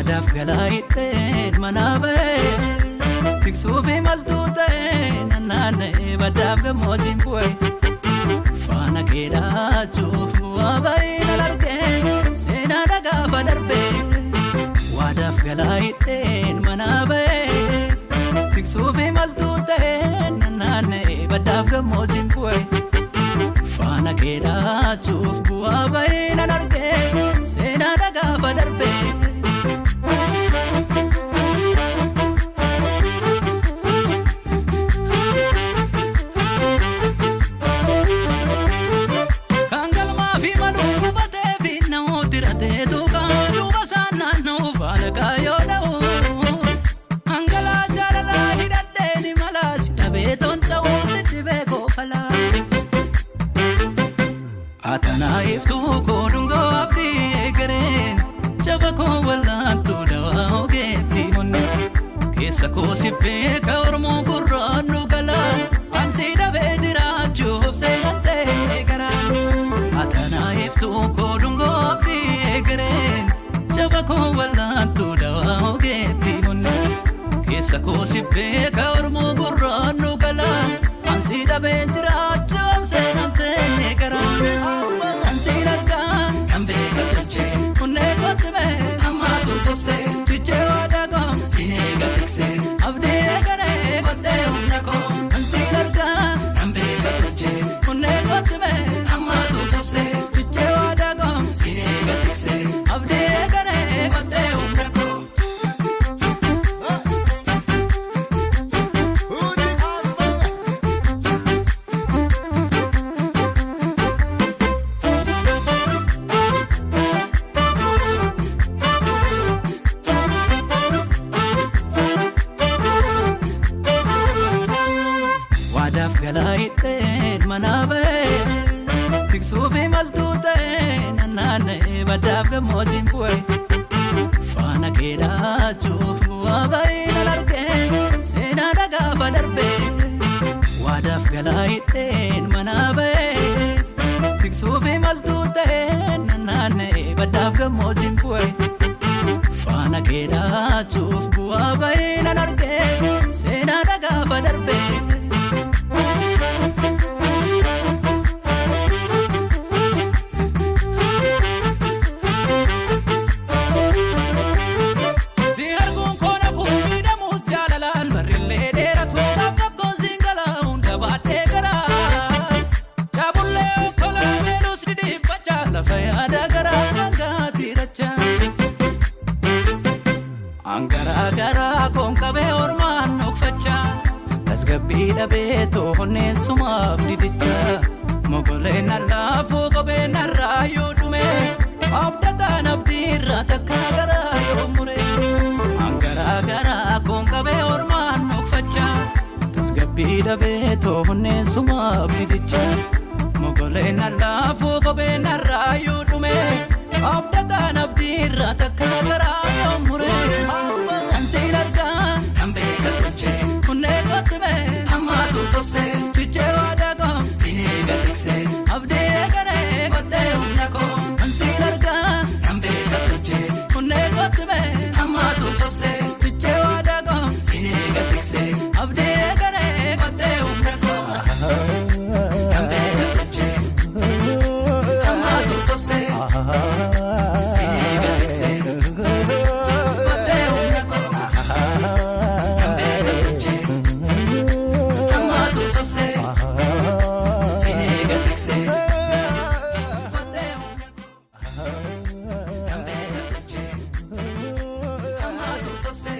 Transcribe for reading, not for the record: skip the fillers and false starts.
Wadaf galaayitteen manaabe tiksuufi maltuuteen nanaane baddaaf gammoojjiin bu'e faana keedhaachuuf bu'aa baay'ina largee seenaa dhagaafa darbee Wadaf galaayitteen manaabe tiksuufi maltuuteen nanaane baddaaf gammoojjiin bu'e faana keedhaachuuf bu'aa baay'ina largee seenaa dhagaafa darbee Atanaiftu kodungo abdi egeren jabako walantu dawa ogeti honne kesa ko sippe ka ormo gurranu gala ansi dabe jirachu hofselante gara Atanaiftu kodungo abdi egeren jabako walantu dawa ogeti honne kesa ko sippe ka ormo gurranu gala ansi dabe jirachu hofselante gara Sopse, tuche wadagom, sinega tikse. Abde gare, kote unako. Ansilarga, nambe katuche. Unne kote me, amatu sopse. Tuche wadagom, sinega tikse. Abde gare, kote unako. Wadaf galaayitteen manaabe tiksuufi maltuuteen nanaane baddaaf gammoojjiin bu'e faana keedhaachuuf bu'aa baay'ina largee seenaa dhagaafa darbee Wadaf galaayitteen manaabe tiksuufi maltuuteen nanaane baddaaf gammoojjiin bu'e faana keedhaachuuf bu'aa baay'ina largee seenaa dhagaafa darbee Angara gara konkabe orman nokfacha tasgabida beto honnen sumaaf didicha mogole nalafu kobe narayu dume abdata nabdira takagara yomure Angara gara konkabe orman nokfacha tasgabida beto honnen sumaaf didicha mogole nalafu kobe narayu dume abdata nabdira takagara yomure Sopse, tuche wadagom, sinega tikse. Abde gare, kote unako. Ansilarga, nambe katuche. Unne kote me, amatu sopse. Tuche wadagom, sinega tikse. Abde gare, kote unako. Nambe katuche. Amatu sopse. Sinega tikse. Kote unako. Nambe katuche. Sinega tikse. Kote unako. Nambe katuche. Amatu sopse.